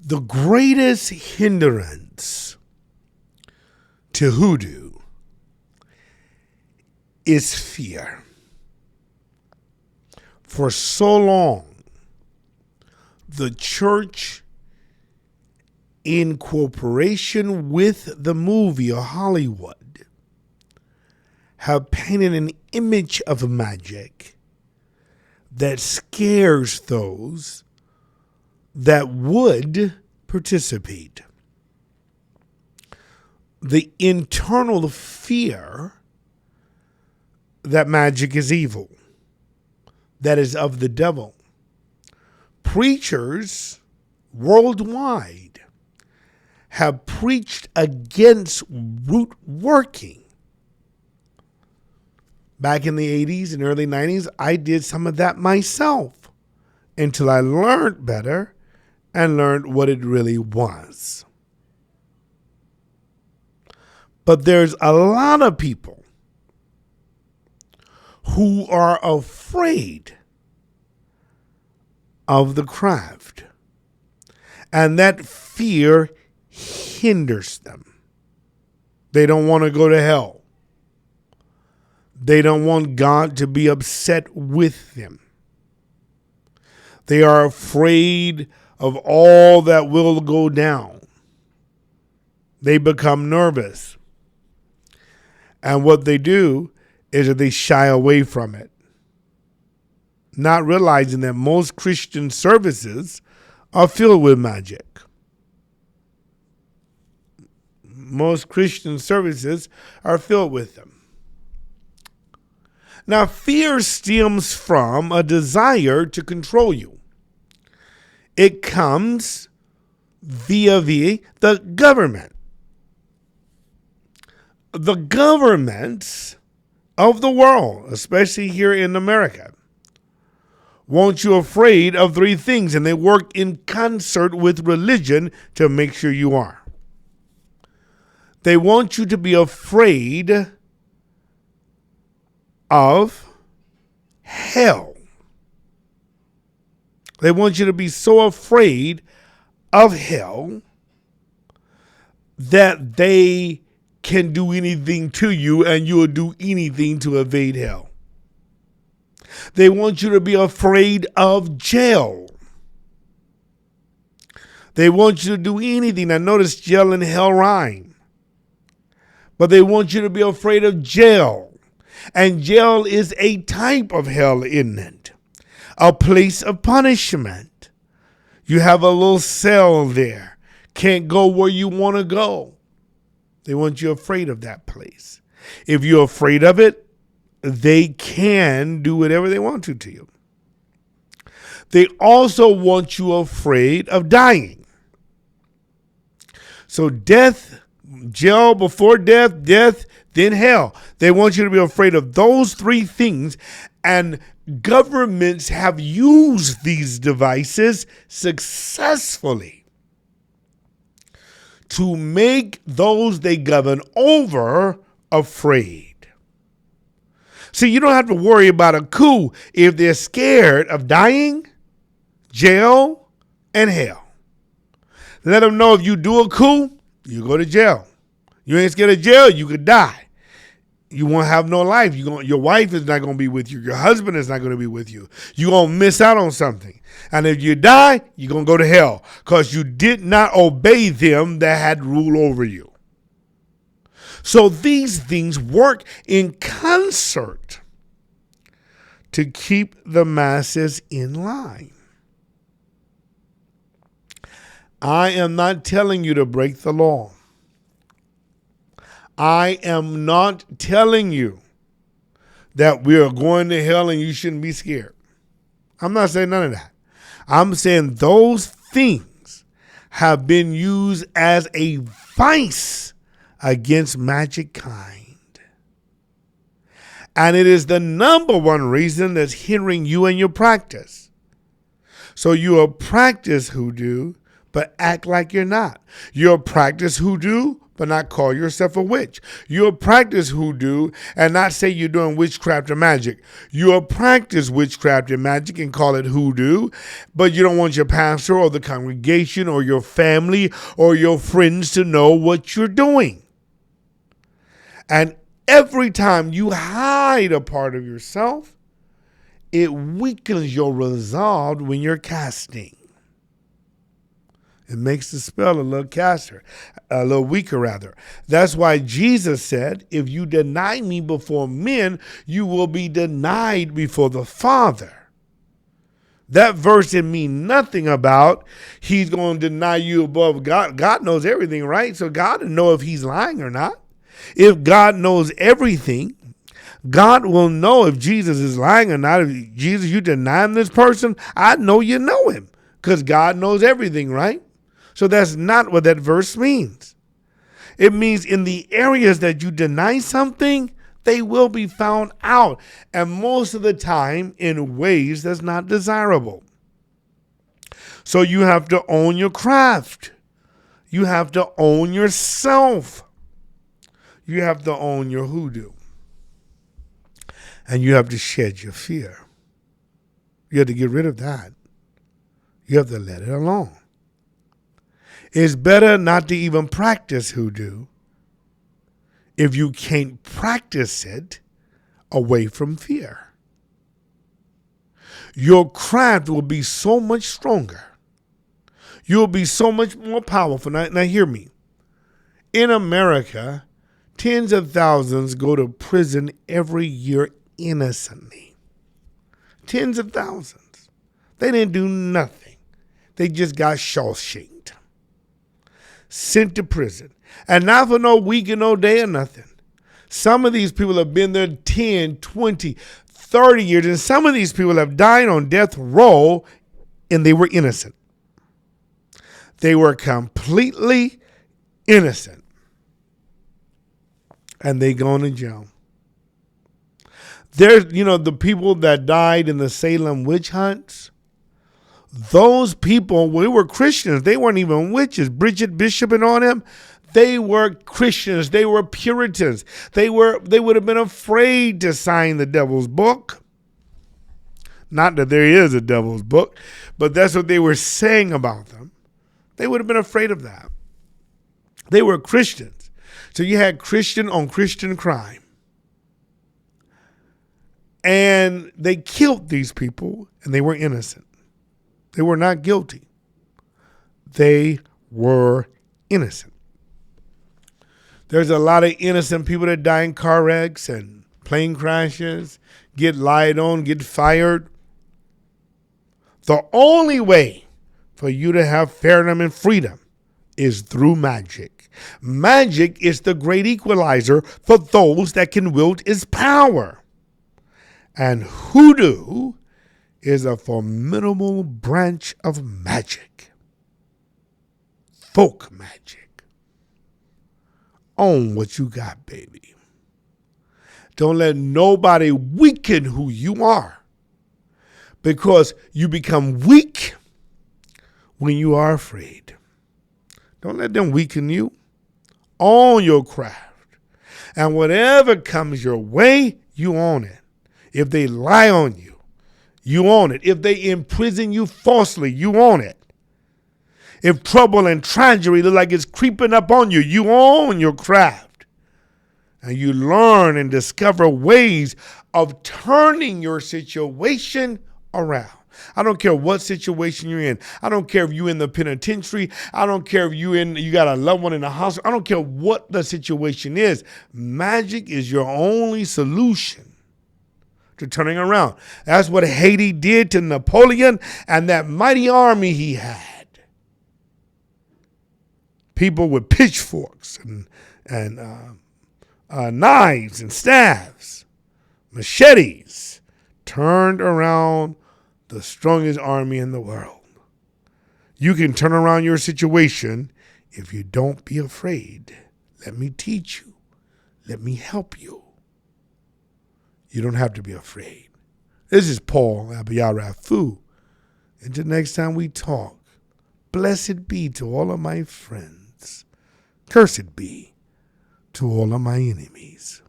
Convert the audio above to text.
The greatest hindrance to hoodoo is fear. For so long, the church, in cooperation with the movie or Hollywood, have painted an image of magic that scares those that would participate. The internal fear that magic is evil, that is of the devil. Preachers worldwide have preached against root working. Back in the 80s and early 90s, I did some of that myself until I learned better and learned what it really was. But there's a lot of people who are afraid of the craft, and that fear hinders them. They don't want to go to hell. They don't want God to be upset with them. They are afraid of all that will go down. They become nervous. And what they do is that they shy away from it, not realizing that most Christian services are filled with magic. Most Christian services are filled with them. Now, fear stems from a desire to control you. It comes via the government. The governments of the world, especially here in America, want you afraid of three things, and they work in concert with religion to make sure you are. They want you to be afraid of hell. They want you to be so afraid of hell that they can do anything to you and you will do anything to evade hell. They want you to be afraid of jail. They want you to do anything. I notice jail and hell rhyme. But they want you to be afraid of jail. And jail is a type of hell, isn't it? A place of punishment. You have a little cell there. Can't go where you want to go. They want you afraid of that place. If you're afraid of it, they can do whatever they want to you. They also want you afraid of dying. So death, jail before death, death, then hell. They want you to be afraid of those three things, and governments have used these devices successfully to make those they govern over afraid. See, you don't have to worry about a coup if they're scared of dying, jail, and hell. Let them know if you do a coup, you go to jail. You ain't scared of jail, you could die. You won't have no life. Your wife is not going to be with you. Your husband is not going to be with you. You're going to miss out on something. And if you die, you're going to go to hell because you did not obey them that had rule over you. So these things work in concert to keep the masses in line. I am not telling you to break the law. I am not telling you that we are going to hell and you shouldn't be scared. I'm not saying none of that. I'm saying those things have been used as a vice against magic kind. And it is the number one reason that's hindering you in your practice. So you'll practice hoodoo, but act like you're not. You'll practice hoodoo, but not call yourself a witch. You'll practice hoodoo and not say you're doing witchcraft or magic. You'll practice witchcraft and magic and call it hoodoo, but you don't want your pastor or the congregation or your family or your friends to know what you're doing. And every time you hide a part of yourself, it weakens your resolve when you're casting. It makes the spell a little weaker rather. That's why Jesus said, if you deny me before men, you will be denied before the Father. That verse didn't mean nothing about he's going to deny you above God. God knows everything, right? So God will know if he's lying or not. If God knows everything, God will know if Jesus is lying or not. If Jesus, you denying this person, I know you know him because God knows everything, right? So that's not what that verse means. It means in the areas that you deny something, they will be found out. And most of the time in ways that's not desirable. So you have to own your craft. You have to own yourself. You have to own your hoodoo. And you have to shed your fear. You have to get rid of that. You have to let it alone. It's better not to even practice hoodoo if you can't practice it away from fear. Your craft will be so much stronger. You'll be so much more powerful. Now hear me. In America, tens of thousands go to prison every year innocently. Tens of thousands. They didn't do nothing. They just got shawshanked. Sent to prison. And not for no week and no day or nothing. Some of these people have been there 10, 20, 30 years. And some of these people have died on death row and they were innocent. They were completely innocent. And they gone to jail. There's, the people that died in the Salem witch hunts. Those people, they were Christians. They weren't even witches. Bridget Bishop and all them, they were Christians. They were Puritans. They would have been afraid to sign the devil's book. Not that there is a devil's book, but that's what they were saying about them. They would have been afraid of that. They were Christians. So you had Christian on Christian crime. And they killed these people, and they were innocent. They were not guilty. They were innocent. There's a lot of innocent people that die in car wrecks and plane crashes, get lied on, get fired. The only way for you to have fairness and freedom is through magic. Magic is the great equalizer for those that can wield its power. And hoodoo is a formidable branch of magic. Folk magic. Own what you got, baby. Don't let nobody weaken who you are. Because you become weak when you are afraid. Don't let them weaken you. Own your craft. And whatever comes your way, you own it. If they lie on you, you own it. If they imprison you falsely, you own it. If trouble and tragedy look like it's creeping up on you, you own your craft. And you learn and discover ways of turning your situation around. I don't care what situation you're in. I don't care if you're in the penitentiary. I don't care if you got a loved one in the hospital. I don't care what the situation is. Magic is your only solution to turning around. That's what Haiti did to Napoleon and that mighty army he had. People with pitchforks and knives and staves, machetes, turned around the strongest army in the world. You can turn around your situation if you don't be afraid. Let me teach you. Let me help you. You don't have to be afraid. This is Paul Abiarafu. Until next time we talk, blessed be to all of my friends. Cursed be to all of my enemies.